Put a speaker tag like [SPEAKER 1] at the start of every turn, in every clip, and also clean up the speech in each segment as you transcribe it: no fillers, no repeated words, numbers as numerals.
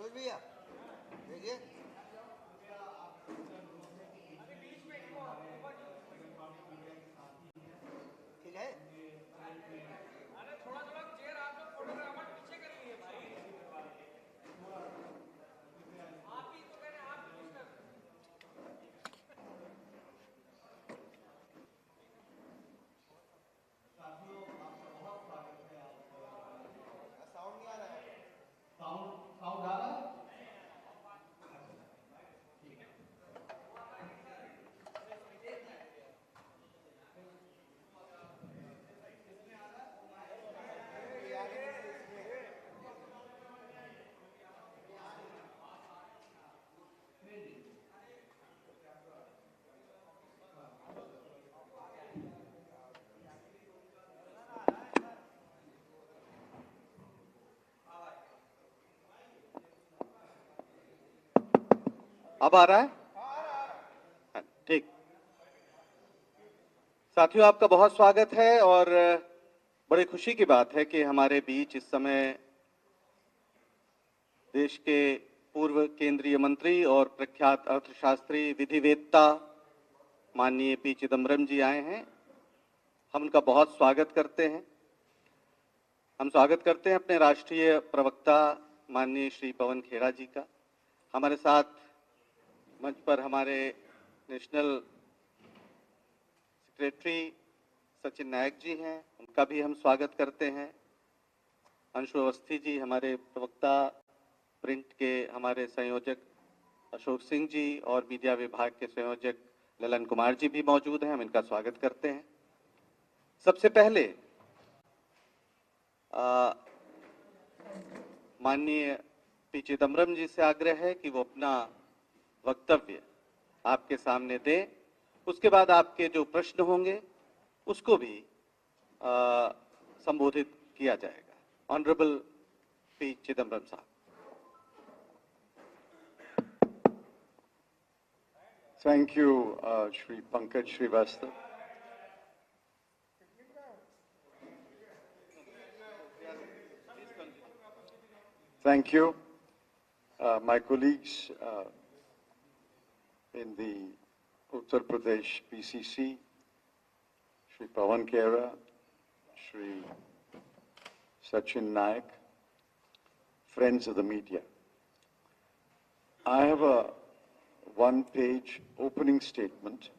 [SPEAKER 1] राहुल भैया भेजिए। ठीक है। अरे थोड़ा थोड़ा चेयर आप लोग फोटोग्राफर पीछे करिए भाई। आप ही तो कहने आप कुछ कर। साथियों आपका बहुत स्वागत है। साउंड नहीं आ रहा है। साउंड आ रहा है।
[SPEAKER 2] अब आ रहा है? ठीक। साथियों आपका बहुत स्वागत है और बड़ी खुशी की बात है कि हमारे बीच इस समय देश के पूर्व केंद्रीय मंत्री और प्रख्यात अर्थशास्त्री विधिवेत्ता माननीय पी चिदम्बरम जी आए हैं। हम उनका बहुत स्वागत करते हैं। हम स्वागत करते हैं अपने राष्ट्रीय प्रवक्ता माननीय श्री पवन खेड़ा जी का। हमारे साथ मंच पर हमारे नेशनल सेक्रेटरी सचिन नायक जी हैं, उनका भी हम स्वागत करते हैं। अंशु अवस्थी जी हमारे प्रवक्ता, प्रिंट के हमारे संयोजक अशोक सिंह जी और मीडिया विभाग के संयोजक ललन कुमार जी भी मौजूद हैं, हम इनका स्वागत करते हैं। सबसे पहले माननीय पी चिदम्बरम जी से आग्रह है कि वो अपना वक्तव्य आपके सामने दें। उसके बाद आपके जो प्रश्न होंगे उसको भी संबोधित किया जाएगा। ऑनरेबल पी चिदम्बरम साहब।
[SPEAKER 3] Thank you, Shri Pankaj Srivastava. Thank you, my colleagues in the Uttar Pradesh PCC, Shri Pavan Khera, Shri Sachin Naik, friends of the media. I have a one-page opening statement.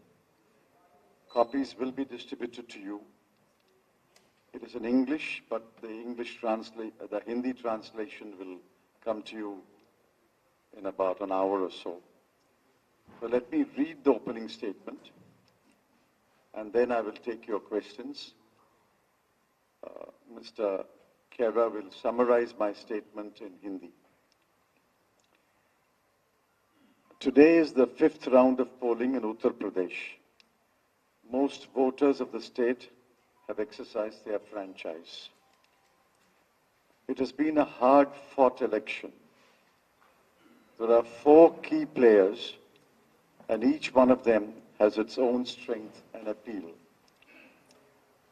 [SPEAKER 3] Copies will be distributed to you. It is in English, but the Hindi translation will come to you in about an hour or so. So let me read the opening statement, and then I will take your questions. Mr. Khera will summarize my statement in Hindi. Today is the 5th round of polling in Uttar Pradesh. Most voters of the state have exercised their franchise. It has been a hard-fought election. There are 4 key players, and each one of them has its own strength and appeal.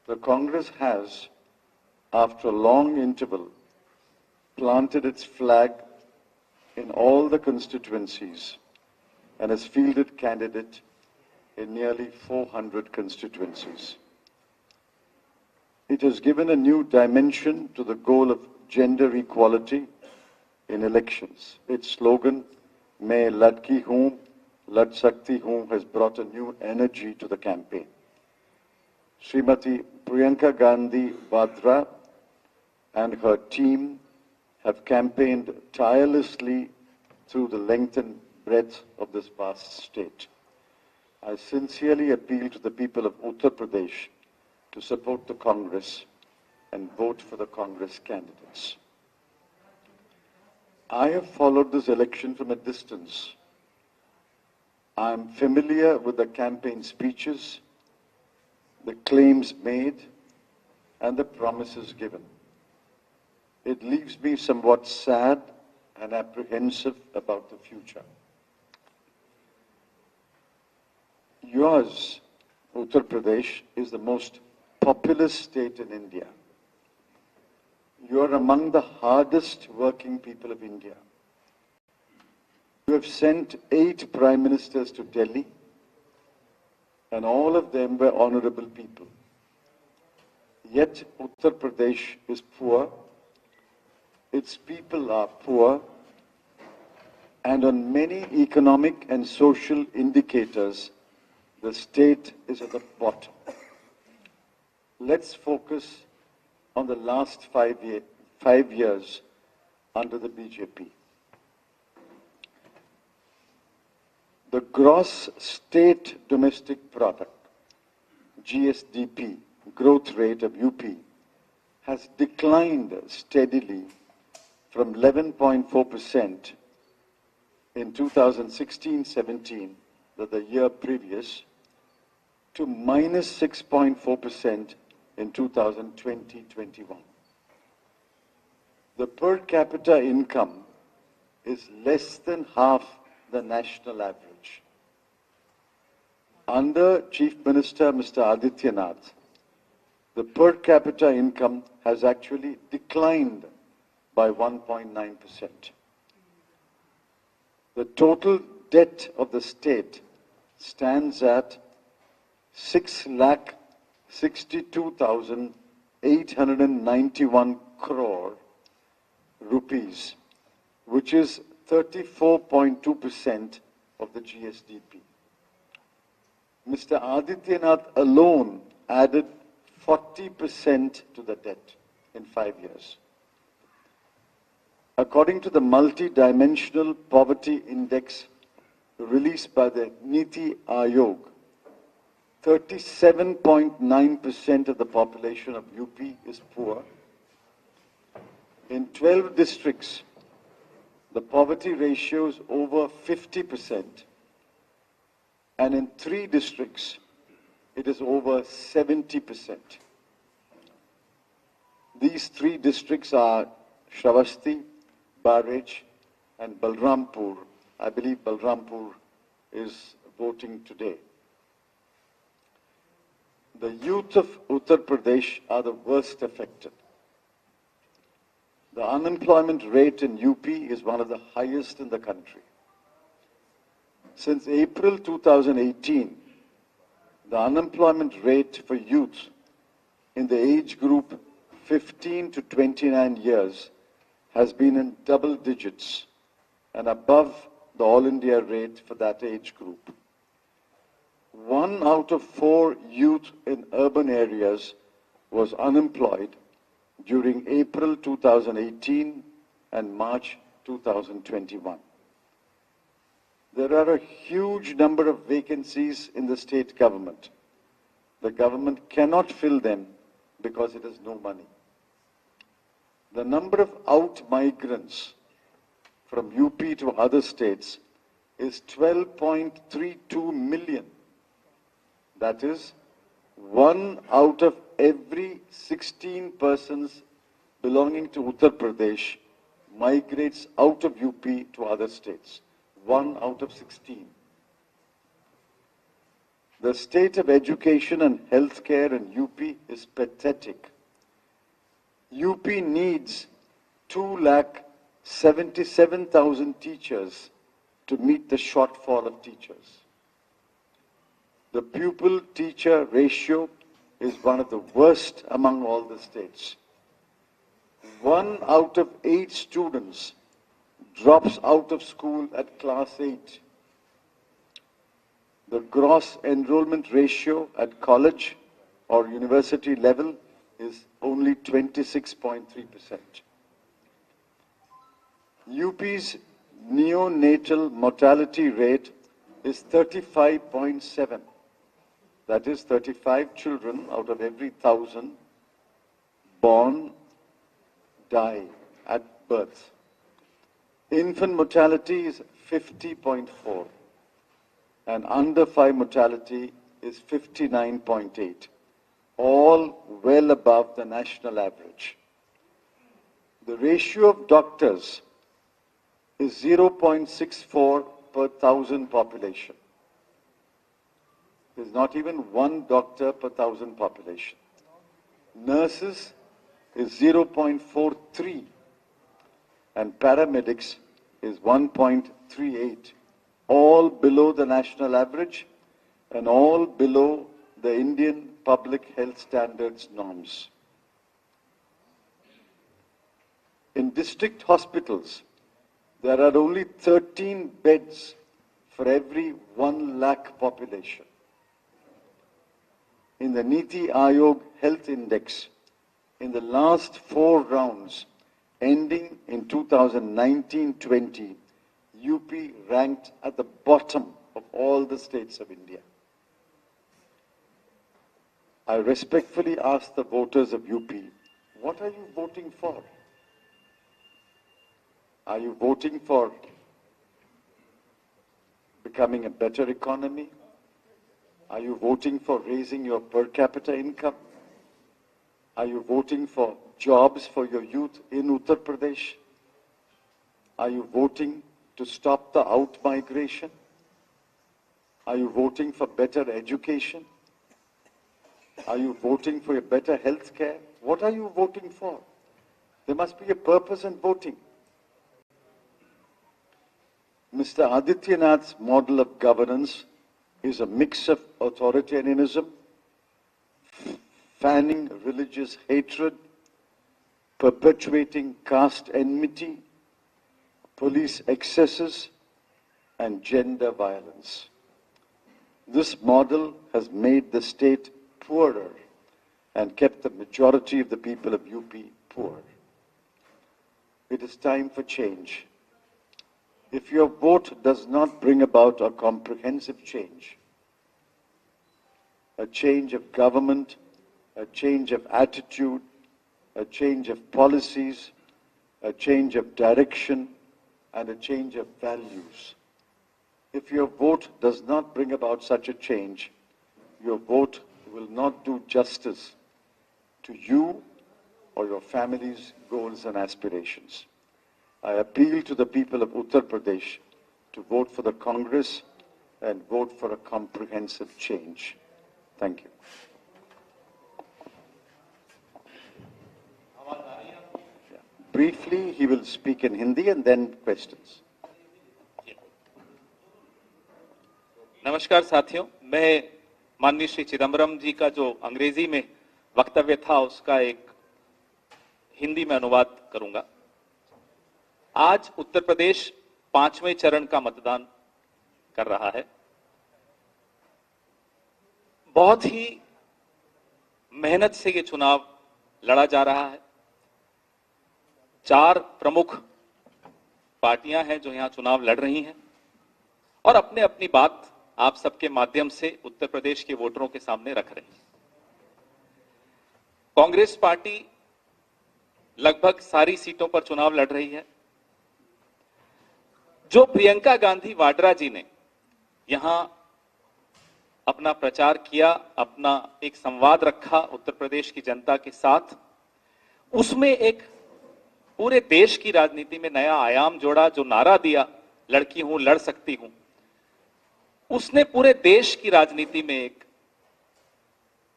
[SPEAKER 3] The Congress has, after a long interval, planted its flag in all the constituencies and has fielded candidate in nearly 400 constituencies. It has given a new dimension to the goal of gender equality in elections. Its slogan, "Main ladki hoon, lad sakti hoon," has brought a new energy to the campaign. Srimati Priyanka Gandhi Vadra and her team have campaigned tirelessly through the length and breadth of this vast state. I sincerely appeal to the people of Uttar Pradesh to support the Congress and vote for the Congress candidates. I have followed this election from a distance. I am familiar with the campaign speeches, the claims made, and the promises given. It leaves me somewhat sad and apprehensive about the future. Yours, Uttar Pradesh, is the most populous state in India. You are among the hardest working people of India. You have sent 8 prime ministers to Delhi, and all of them were honorable people. Yet Uttar Pradesh is poor, its people are poor, and on many economic and social indicators, the state is at the bottom. Let's focus on the last 5 years under the BJP. The gross state domestic product, GSDP, growth rate of UP has declined steadily from 11.4% in 2016-17, the year previous, to minus 6.4% in 2020-21. The per capita income is less than half the national average. Under Chief Minister Mr. Adityanath, the per capita income has actually declined by 1.9%. The total debt of the state stands at 6,62,891 crore rupees, which is 34.2% of the GSDP. Mr. Adityanath alone added 40% to the debt in 5 years. According to the multi-dimensional poverty index released by the Niti Aayog, 37.9% of the population of UP is poor. In 12 districts, the poverty ratio is over 50%, and in 3 districts, it is over 70%. These 3 districts are Shravasti, Baraj, and Balrampur. I believe Balrampur is voting today. The youth of Uttar Pradesh are the worst affected. The unemployment rate in UP is one of the highest in the country. Since April 2018, the unemployment rate for youth in the age group 15 to 29 years has been in double digits and above the All India rate for that age group. 1 out of 4 youth in urban areas was unemployed during April 2018 and March 2021. There are a huge number of vacancies in the state government. The government cannot fill them because it has no money. The number of out migrants from UP to other states is 12.32 million. That is, 1 out of every 16 persons belonging to Uttar Pradesh migrates out of UP to other states. 1 out of 16. The state of education and healthcare in UP is pathetic. UP needs 2,77,000 teachers to meet the shortfall of teachers. The pupil-teacher ratio is one of the worst among all the states. 1 out of 8 students drops out of school at class 8. The gross enrollment ratio at college or university level is only 26.3%. UP's neonatal mortality rate is 35.7. That is, 35 children out of every 1,000 born die at birth. Infant mortality is 50.4, and under 5 mortality is 59.8, all well above the national average. The ratio of doctors is 0.64 per 1,000 population. There's not even 1 doctor per 1,000 population. Nurses is 0.43, and paramedics is 1.38, all below the national average and all below the Indian public health standards norms. In district hospitals, there are only 13 beds for every 1 lakh population. In the Niti Aayog Health Index, in the last 4 rounds, ending in 2019-20, UP ranked at the bottom of all the states of India. I respectfully ask the voters of UP, what are you voting for? Are you voting for becoming a better economy? Are you voting for raising your per capita income? Are you voting for jobs for your youth in Uttar Pradesh? Are you voting to stop the out-migration? Are you voting for better education? Are you voting for a better health care? What are you voting for? There must be a purpose in voting. Mr. Adityanath's model of governance is a mix of authoritarianism, fanning religious hatred, perpetuating caste enmity, police excesses, and gender violence. This model has made the state poorer and kept the majority of the people of UP poor. It is time for change. If your vote does not bring about a comprehensive change, a change of government, a change of attitude, a change of policies, a change of direction, and a change of values. If your vote does not bring about such a change, your vote will not do justice to you or your family's goals and aspirations. I appeal to the people of Uttar Pradesh to vote for the Congress and vote for a comprehensive change. Thank you. Briefly, he will speak in Hindi and then questions.
[SPEAKER 4] नमस्कार साथियों, मैं माननीय श्री चिदम्बरम जी का जो अंग्रेजी में वक्तव्य था उसका एक हिंदी में अनुवाद करूंगा। आज उत्तर प्रदेश 5वें चरण का मतदान कर रहा है। बहुत ही मेहनत से ये चुनाव लड़ा जा रहा है। 4 प्रमुख पार्टियां हैं जो यहां चुनाव लड़ रही हैं और अपने अपनी बात आप सबके माध्यम से उत्तर प्रदेश के वोटरों के सामने रख रही है। कांग्रेस पार्टी लगभग सारी सीटों पर चुनाव लड़ रही है। जो प्रियंका गांधी वाड्रा जी ने यहां अपना प्रचार किया, अपना एक संवाद रखा उत्तर प्रदेश की जनता के साथ, उसमें एक पूरे देश की राजनीति में नया आयाम जोड़ा। जो नारा दिया, लड़की हूं लड़ सकती हूं, उसने पूरे देश की राजनीति में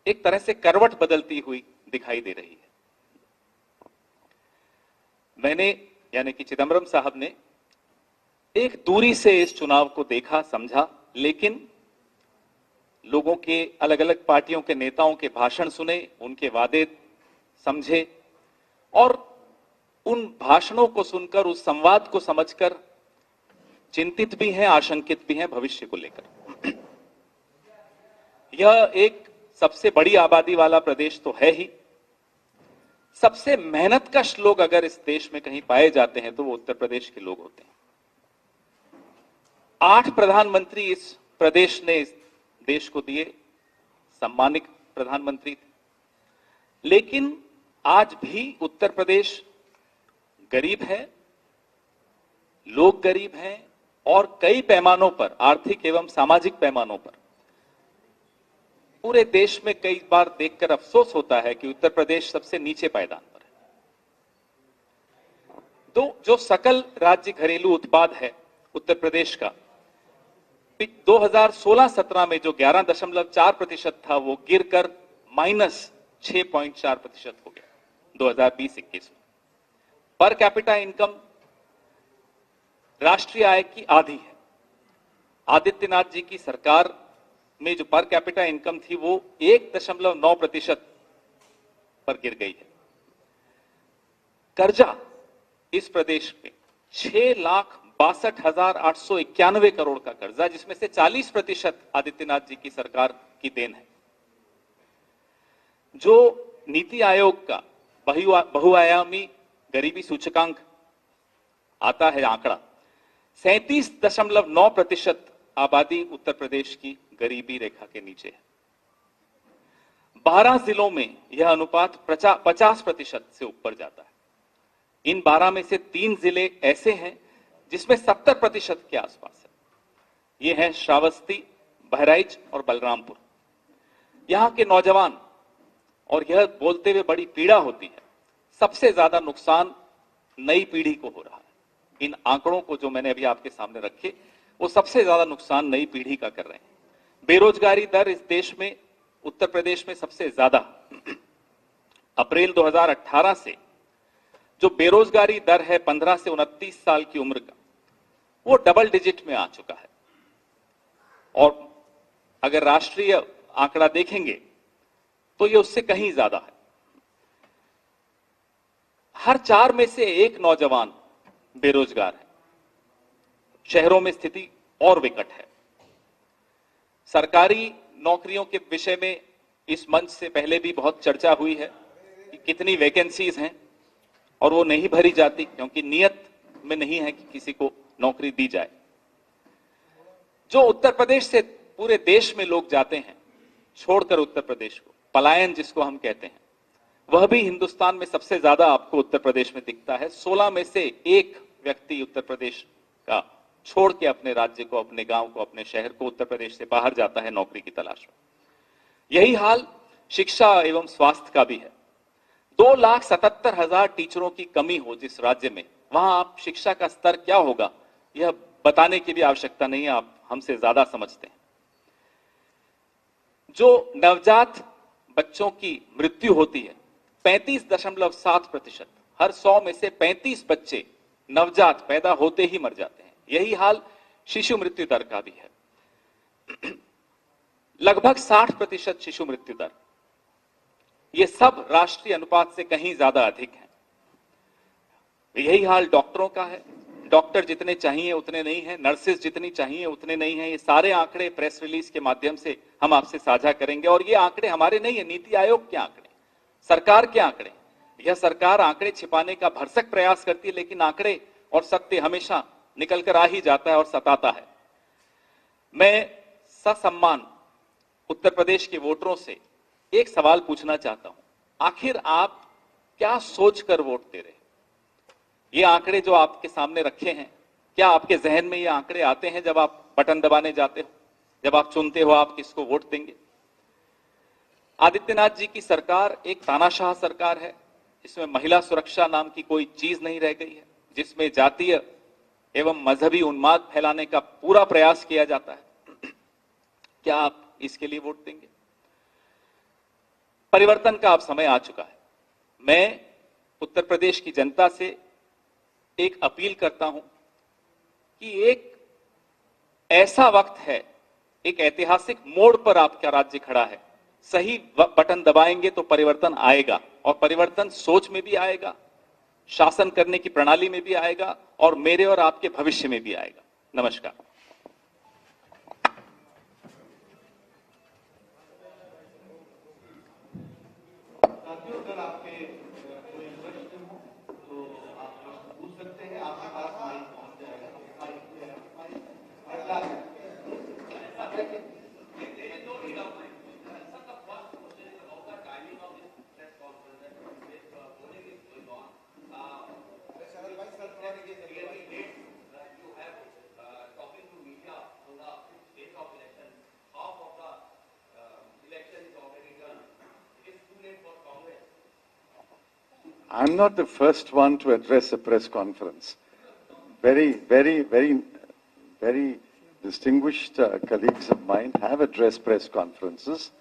[SPEAKER 4] एक तरह से करवट बदलती हुई दिखाई दे रही है। मैंने यानी कि चिदम्बरम साहब ने एक दूरी से इस चुनाव को देखा, समझा, लेकिन लोगों के अलग अलग पार्टियों के नेताओं के भाषण सुने, उनके वादे समझे और उन भाषणों को सुनकर, उस संवाद को समझकर चिंतित भी हैं, आशंकित भी हैं भविष्य को लेकर। यह एक सबसे बड़ी आबादी वाला प्रदेश तो है ही। सबसे मेहनतकश लोग अगर इस देश में कहीं पाए जाते हैं तो वो उत्तर प्रदेश के लोग होते हैं। 8 प्रधानमंत्री इस प्रदेश ने इस देश को दिए, सम्मानित प्रधानमंत्री थे। लेकिन आज भी उत्तर प्रदेश गरीब है, लोग गरीब हैं और कई पैमानों पर, आर्थिक एवं सामाजिक पैमानों पर पूरे देश में कई बार देखकर अफसोस होता है कि उत्तर प्रदेश सबसे नीचे पायदान पर है। तो जो सकल राज्य घरेलू उत्पाद है उत्तर प्रदेश का, 2016-17 में जो 11.4% था वो गिरकर -6.4% हो गया 2020-21 में। पर कैपिटा इनकम राष्ट्रीय आय की आधी है। आदित्यनाथ जी की सरकार में जो पर कैपिटा इनकम थी वो 1.9% पर गिर गई है। कर्जा इस प्रदेश में 6,62,891 करोड़ का कर्जा, जिसमें से 40% आदित्यनाथ जी की सरकार की देन है। जो नीति आयोग का बहुआयामी गरीबी सूचकांक आता है आंकड़ा, 37.9% आबादी उत्तर प्रदेश की गरीबी रेखा के नीचे है। 12 जिलों में यह अनुपात 50% से ऊपर जाता है। इन 12 में से 3 जिले ऐसे हैं जिसमें 70% के आसपास है। ये हैं श्रावस्ती, बहराइच और बलरामपुर। यहां के नौजवान, और यह बोलते हुए बड़ी पीड़ा होती है, सबसे ज्यादा नुकसान नई पीढ़ी को हो रहा है। इन आंकड़ों को जो मैंने अभी आपके सामने रखे, वो सबसे ज्यादा नुकसान नई पीढ़ी का कर रहे हैं। बेरोजगारी दर इस देश में, उत्तर प्रदेश में सबसे ज्यादा। अप्रैल 2018 से जो बेरोजगारी दर है 15 से 29 साल की उम्र का, वो डबल डिजिट में आ चुका है। और अगर राष्ट्रीय आंकड़ा देखेंगे तो ये उससे कहीं ज्यादा है। हर 4 में से 1 नौजवान बेरोजगार है। शहरों में स्थिति और विकट है। सरकारी नौकरियों के विषय में इस मंच से पहले भी बहुत चर्चा हुई है कि कितनी वैकेंसीज हैं और वो नहीं भरी जाती क्योंकि नियत में नहीं है कि किसी को नौकरी दी जाए। जो उत्तर प्रदेश से पूरे देश में लोग जाते हैं, छोड़कर उत्तर प्रदेश को, पलायन जिसको हम कहते हैं, वह भी हिंदुस्तान में सबसे ज्यादा आपको उत्तर प्रदेश में दिखता है। 16 में से 1 व्यक्ति उत्तर प्रदेश का छोड़ के अपने राज्य को, अपने गांव को, अपने शहर को, उत्तर प्रदेश से बाहर जाता है नौकरी की तलाश में। यही हाल शिक्षा एवं स्वास्थ्य का भी है। 2,77,000 टीचरों की कमी हो जिस राज्य में, वहां आप शिक्षा का स्तर क्या होगा यह बताने की भी आवश्यकता नहीं है, आप हमसे ज्यादा समझते हैं। जो नवजात बच्चों की मृत्यु होती है 35.7%, हर 100 में से 35 बच्चे नवजात पैदा होते ही मर जाते हैं। यही हाल शिशु मृत्यु दर का भी है। लगभग 60% शिशु मृत्यु दर, ये सब राष्ट्रीय अनुपात से कहीं ज्यादा अधिक है। यही हाल डॉक्टरों का है। डॉक्टर जितने चाहिए उतने नहीं हैं, नर्सेज जितनी चाहिए उतने नहीं हैं। ये सारे आंकड़े प्रेस रिलीज के माध्यम से हम आपसे साझा करेंगे। और ये आंकड़े हमारे नहीं है, नीति आयोग के आंकड़े, सरकार के आंकड़े। यह सरकार आंकड़े छिपाने का भरसक प्रयास करती है, लेकिन आंकड़े और सत्य हमेशा निकल कर आ ही जाता है और सताता है। मैं ससम्मान उत्तर प्रदेश के वोटरों से एक सवाल पूछना चाहता हूं, आखिर आप क्या सोचकर वोट दे रहे हैं? ये आंकड़े जो आपके सामने रखे हैं, क्या आपके जहन में ये आंकड़े आते हैं जब आप बटन दबाने जाते हो, जब आप चुनते हो आप किसको वोट देंगे? आदित्यनाथ जी की सरकार एक तानाशाह सरकार है, इसमें महिला सुरक्षा नाम की कोई चीज नहीं रह गई है, जिसमें जातीय एवं मजहबी उन्माद फैलाने का पूरा प्रयास किया जाता है। क्या आप इसके लिए वोट देंगे? परिवर्तन का अब समय आ चुका है। मैं उत्तर प्रदेश की जनता से एक अपील करता हूं कि एक ऐसा वक्त है, एक ऐतिहासिक मोड़ पर आपका राज्य खड़ा है। सही बटन दबाएंगे तो परिवर्तन आएगा, और परिवर्तन सोच में भी आएगा, शासन करने की प्रणाली में भी आएगा, और मेरे और आपके भविष्य में भी आएगा। नमस्कार।
[SPEAKER 1] साथियों, अगर आपके कोई प्रश्न हो तो आप प्रश्न पूछ सकते हैं। आपके पास माइक पहुंच जाएगा।
[SPEAKER 3] I'm not the first one to address a press conference. Very distinguished colleagues of mine have addressed press conferences.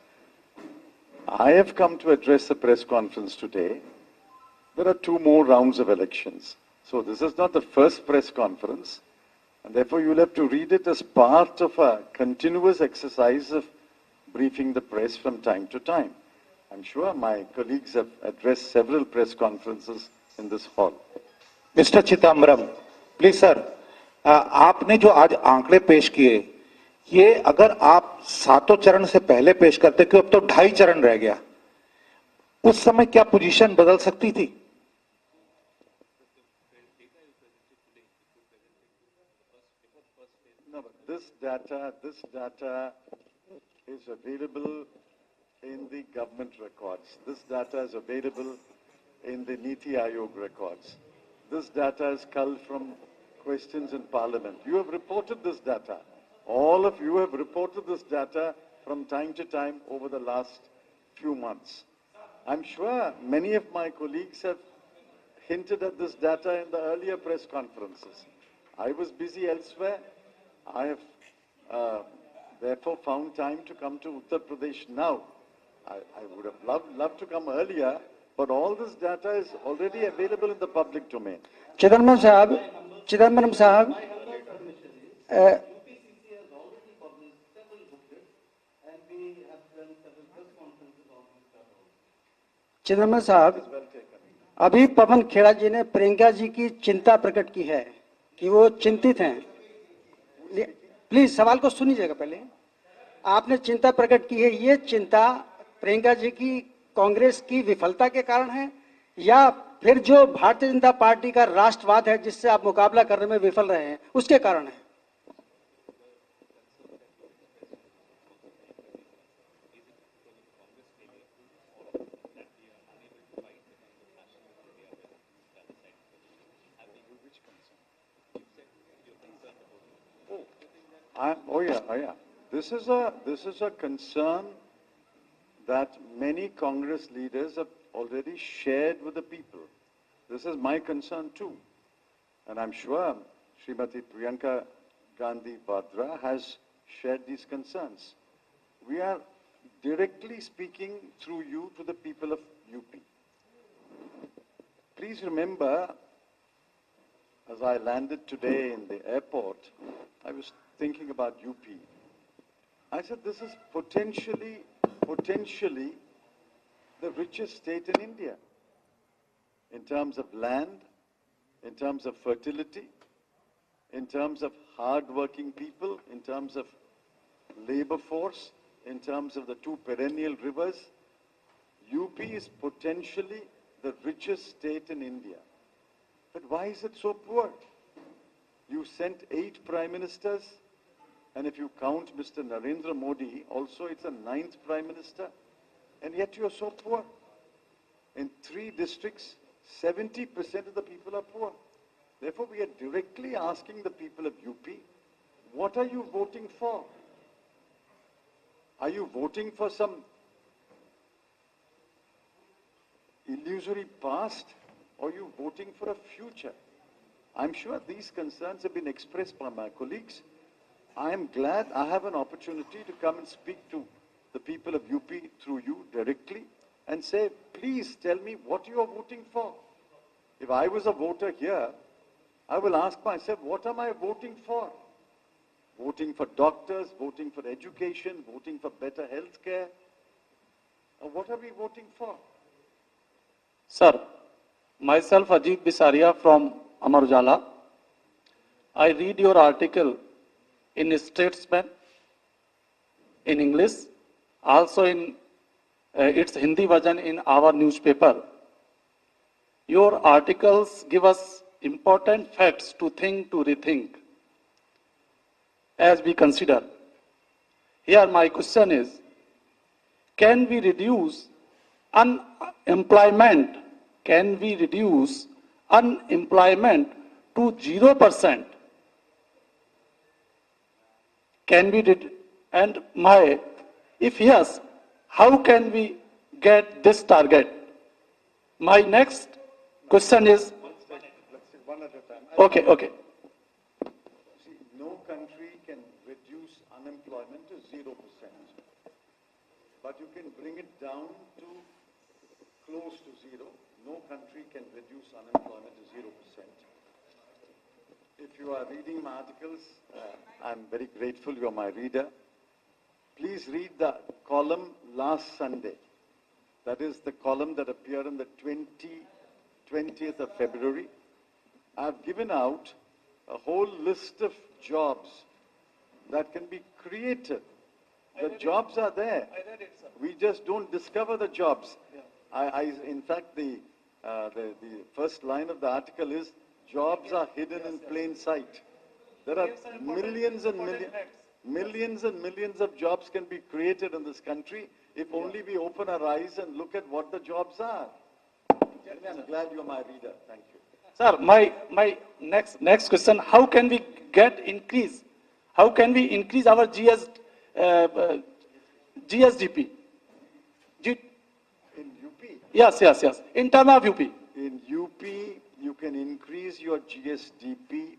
[SPEAKER 3] I have come to address a press conference today. There are 2 more rounds of elections. So this is not the first press conference. And therefore, you'll have to read it as part of a continuous exercise of briefing the press from time to time. I'm sure my colleagues have addressed several press conferences in this hall.
[SPEAKER 5] Mister Chidambaram, please sir, आपने जो आज आंकड़े पेश किए, ये अगर आप सातों चरण से पहले पेश करते, क्यों अब तो 2.5 चरण रह गया, उस समय क्या पोजीशन बदल सकती थी?
[SPEAKER 3] No, but this data is available in the government records. This data is available in the Niti Aayog records. This data is culled from questions in Parliament. You have reported this data. All of you have reported this data from time to time over the last few months. I'm sure many of my colleagues have hinted at this data in the earlier press conferences. I was busy elsewhere. I have therefore found time to come to Uttar Pradesh now. I would have loved to come earlier, but all this data is already available in the public domain.
[SPEAKER 6] Chidambaram साहब,
[SPEAKER 1] UPCC has already published several booklets, and we have done several press conferences on this matter.
[SPEAKER 6] Chidambaram साहब, अभी पवन खेड़ा जी ने प्रियंका जी की चिंता प्रकट की है कि वो चिंतित हैं। प्लीज सवाल को सुनिएगा पहले। आपने चिंता प्रकट की है, ये चिंता प्रियंका जी की कांग्रेस की विफलता के कारण है या फिर जो भारतीय जनता पार्टी का राष्ट्रवाद है जिससे आप मुकाबला करने में विफल रहे हैं उसके कारण है?
[SPEAKER 3] Oh yeah. This is a concern that many Congress leaders have already shared with the people. This is my concern too. And I'm sure Srimati Priyanka Gandhi Vadra has shared these concerns. We are directly speaking through you to the people of UP. Please remember, as I landed today in the airport, I was thinking about UP. I said this is potentially the richest state in India in terms of land, in terms of fertility, in terms of hard-working people, in terms of labor force, in terms of the two perennial rivers. UP is potentially the richest state in India. But why is it so poor? You sent 8 prime ministers, and if you count Mr. Narendra Modi, also it's a 9th prime minister, and yet you are so poor. In 3 districts, 70% of the people are poor. Therefore, we are directly asking the people of UP, what are you voting for? Are you voting for some illusory past, or are you voting for a future? I'm sure these concerns have been expressed by my colleagues. I am glad I have an opportunity to come and speak to the people of UP through you directly and say, please tell me what you are voting for. If I was a voter here, I will ask myself, what am I voting for? Voting for doctors, voting for education, voting for better health care? Or what are we voting for?
[SPEAKER 7] Sir, myself Ajit Bisaria from Amar Ujala. I read your article in Statesman in English, also in its Hindi version in our newspaper. Your articles give us important facts to think, to rethink, as we consider. Here my question is, can we reduce unemployment? Can we reduce unemployment to 0%? Can we if yes, how can we get this target? My next question is,
[SPEAKER 3] Let's take one at a time.
[SPEAKER 7] okay.
[SPEAKER 3] See, no country can reduce unemployment to 0%. But you can bring it down to close to 0. No country can reduce unemployment to 0%. if you are reading my articles, I'm very grateful you are my reader. Please read the column last Sunday. That is the column that appeared on the 20th of February. I've given out a whole list of jobs that can be created. The jobs are there. We just don't discover the jobs. In fact, the first line of the article is, jobs are hidden in plain sight. There are millions and millions of jobs can be created in this country if only we open our eyes and look at what the jobs are. I'm glad you're my reader. Thank you.
[SPEAKER 7] Sir, my next question: how can we increase? How can we increase our GSDP?
[SPEAKER 3] In UP?
[SPEAKER 7] Yes. In terms of UP.
[SPEAKER 3] In UP, you can increase your GSDP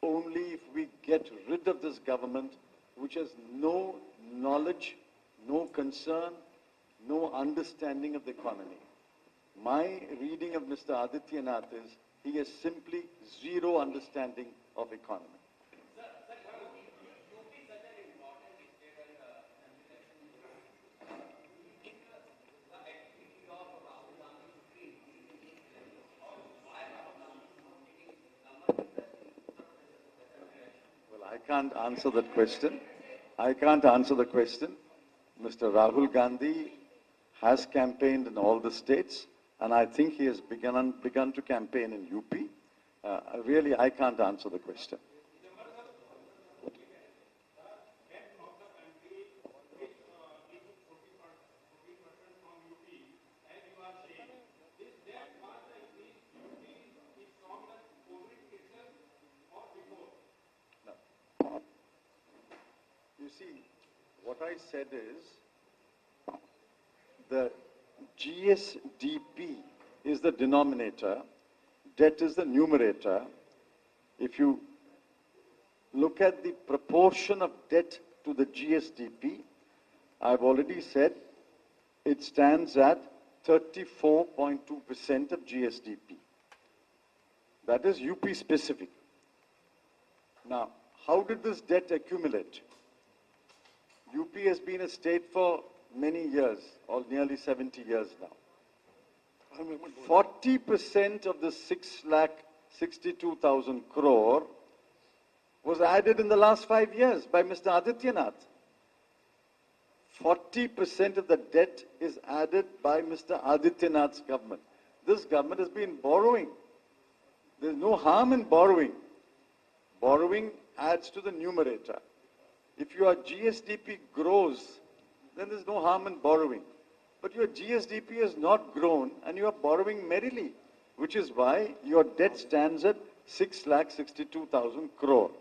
[SPEAKER 3] only if we get rid of this government which has no knowledge, no concern, no understanding of the economy. My reading of Mr. Adityanath is, he has simply zero understanding of economy. Well, I can't answer that question. Mr. Rahul Gandhi has campaigned in all the states, and I think he has begun to campaign in UP. Really, I can't answer the question. You see, what I said is, the GSDP is the denominator, debt is the numerator. If you look at the proportion of debt to the GSDP, I've already said it stands at 34.2% of GSDP. That is UP specific. Now, how did this debt accumulate? UP has been a state for many years, or nearly 70 years now. 40% of the 6,62,000 crore was added in the last 5 years by Mr. Adityanath. 40% of the debt is added by Mr. Adityanath's government. This government has been borrowing. There's no harm in borrowing. Borrowing adds to the numerator. If your GSDP grows, then there's no harm in borrowing. But your GSDP has not grown and you are borrowing merrily, which is why your debt stands at 6,62,000 crore.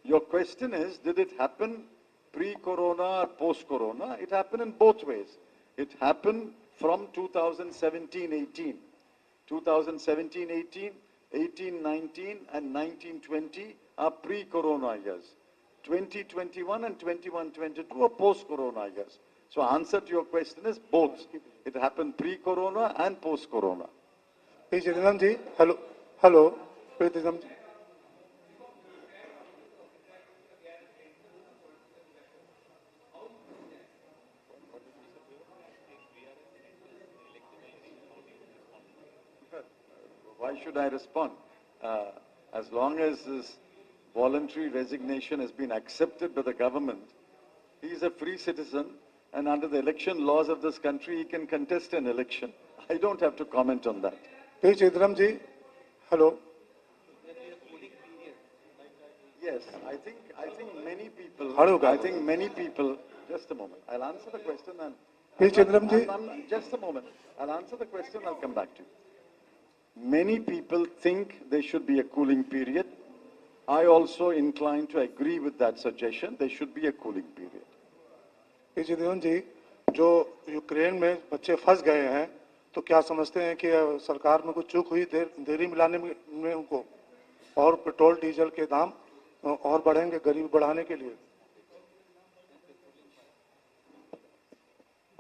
[SPEAKER 3] Your question is, did it happen pre-corona or post-corona? It happened in both ways. It happened from 2017-18. 2017-18, 18-19 and 19-20 are pre-corona years. 2021 and 21-22 are post-corona years. So answer to your question is both. It happened pre-corona and post-corona.
[SPEAKER 8] P. Chidambaram ji, hello. P. Chidambaram ji.
[SPEAKER 3] Why should I respond? As long as this voluntary resignation has been accepted by the government, he is a free citizen, and under the election laws of this country, he can contest an election. I don't have to comment on that.
[SPEAKER 8] P. Chidambaram ji, hello.
[SPEAKER 3] Yes, I think many people.
[SPEAKER 8] Hello,
[SPEAKER 3] I think many people. Just a moment. I'll answer the question and.
[SPEAKER 8] P. Chidambaram ji.
[SPEAKER 3] Just a moment. I'll answer the question. I'll come back to you. Many people think there should be a cooling period. I also incline to agree with that suggestion. There should be a cooling period.
[SPEAKER 8] P. Chidambaram ji, जो Ukraine में बच्चे फंस गए हैं, तो क्या समझते हैं कि सरकार में कुछ चूक हुई देरी मिलाने में उनको, और पेट्रोल डीजल के दाम और बढ़ेंगे गरीबी बढ़ाने के लिए?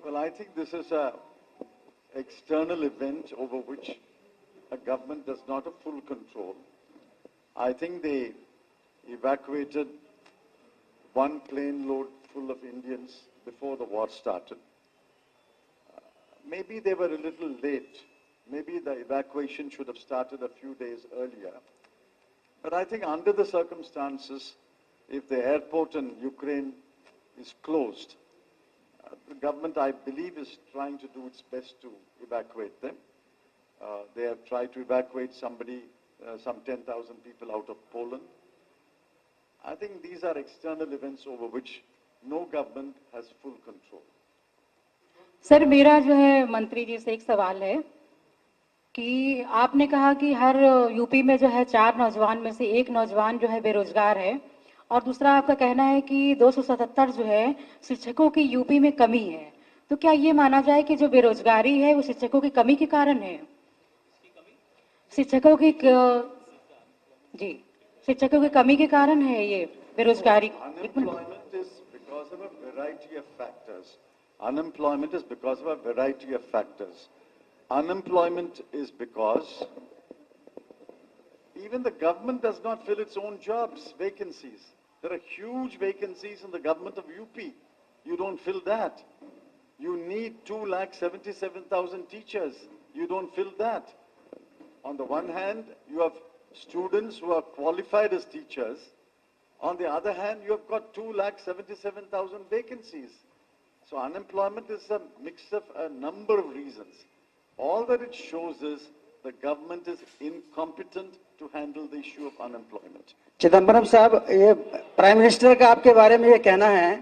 [SPEAKER 3] Well, I think this is an external event over which a government does not have full control. I think they evacuated one plane load full of Indians before the war started. Maybe they were a little late. Maybe the evacuation should have started a few days earlier. But I think under the circumstances, if the airport in Ukraine is closed, the government, I believe, is trying to do its best to evacuate them. They have tried to evacuate some 10,000 people out of Poland. I think these are external events over which no government has full control.
[SPEAKER 9] Sir मेरा जो है मंत्री जी से एक सवाल है कि आपने कहा कि हर यूपी में जो है 4 नौजवान में से एक नौजवान जो है बेरोजगार है और दूसरा आपका कहना है कि 277 जो है शिक्षकों की यूपी में कमी है, तो क्या ये माना जाए कि जो बेरोजगारी है वो शिक्षकों की कमी के कारण है? शिक्षकों की कमी के कारण है ये बेरोजगारी?
[SPEAKER 3] Unemployment is because of a variety of factors. Unemployment is because even the government does not fill its own jobs, vacancies. There are huge vacancies in the government of UP. You don't fill that. You need 2,77,000 teachers. You don't fill that. On the one hand, you have students who are qualified as teachers. On the other hand, you have got 2,77,000 vacancies. So unemployment is a mix of a number of reasons. All that it shows is the government is incompetent to handle the issue of unemployment.
[SPEAKER 6] Chidambaram साहब, ये prime minister का आपके बारे में ये कहना है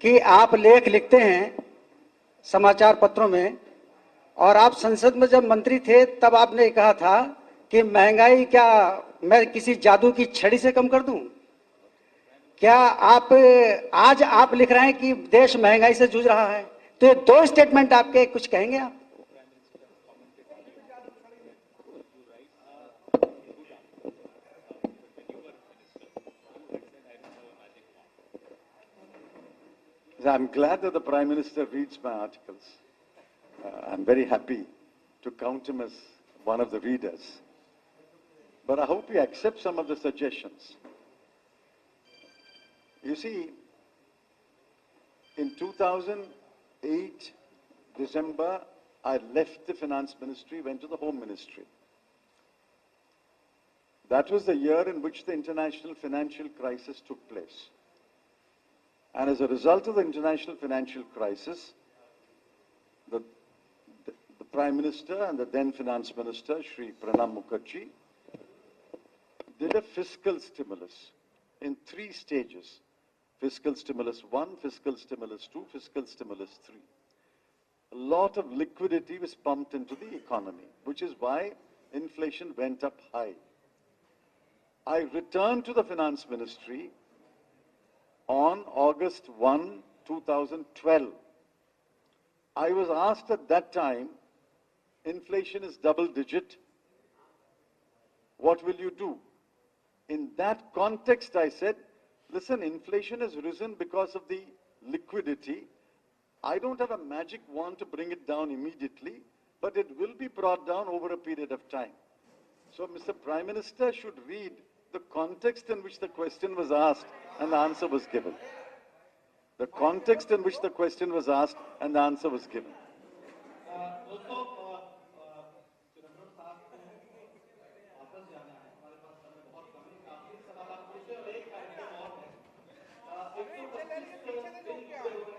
[SPEAKER 6] कि आप लेख लिखते हैं समाचार पत्रों में और आप संसद में जब मंत्री थे तब आपने कहा था कि महंगाई क्या मैं किसी जादू की छड़ी से कम कर दूं? क्या आप आज आप लिख रहे हैं कि देश महंगाई से जूझ रहा है? तो ये दो स्टेटमेंट आपके कुछ कहेंगे आप?
[SPEAKER 3] I'm glad that the Prime Minister reads my articles. I'm very happy to count him as one of the readers. But I hope he accepts some of the suggestions. You see, in 2008, December, I left the Finance Ministry, went to the Home Ministry. That was the year in which the international financial crisis took place. And as a result of the international financial crisis, the Prime Minister and the then Finance Minister, Shri Pranab Mukherjee, did a fiscal stimulus in 3 stages. Fiscal stimulus 1, fiscal stimulus 2, fiscal stimulus 3. A lot of liquidity was pumped into the economy, which is why inflation went up high. I returned to the Finance Ministry on August 1, 2012. I was asked at that time, inflation is double digit. What will you do? In that context, I said, listen, inflation has risen because of the liquidity. I don't have a magic wand to bring it down immediately, but it will be brought down over a period of time. So Mr. Prime Minister should read the context in which the question was asked and the answer was given. The context in which the question was asked and the answer was given.
[SPEAKER 1] दोस्तों चिदम्बरम साहब को वापस जाना है, हमारे पास समय बहुत कम है, काफी सवाल आप पूछे और एक कार्यक्रम और है। 125 दिन पूरे हो गए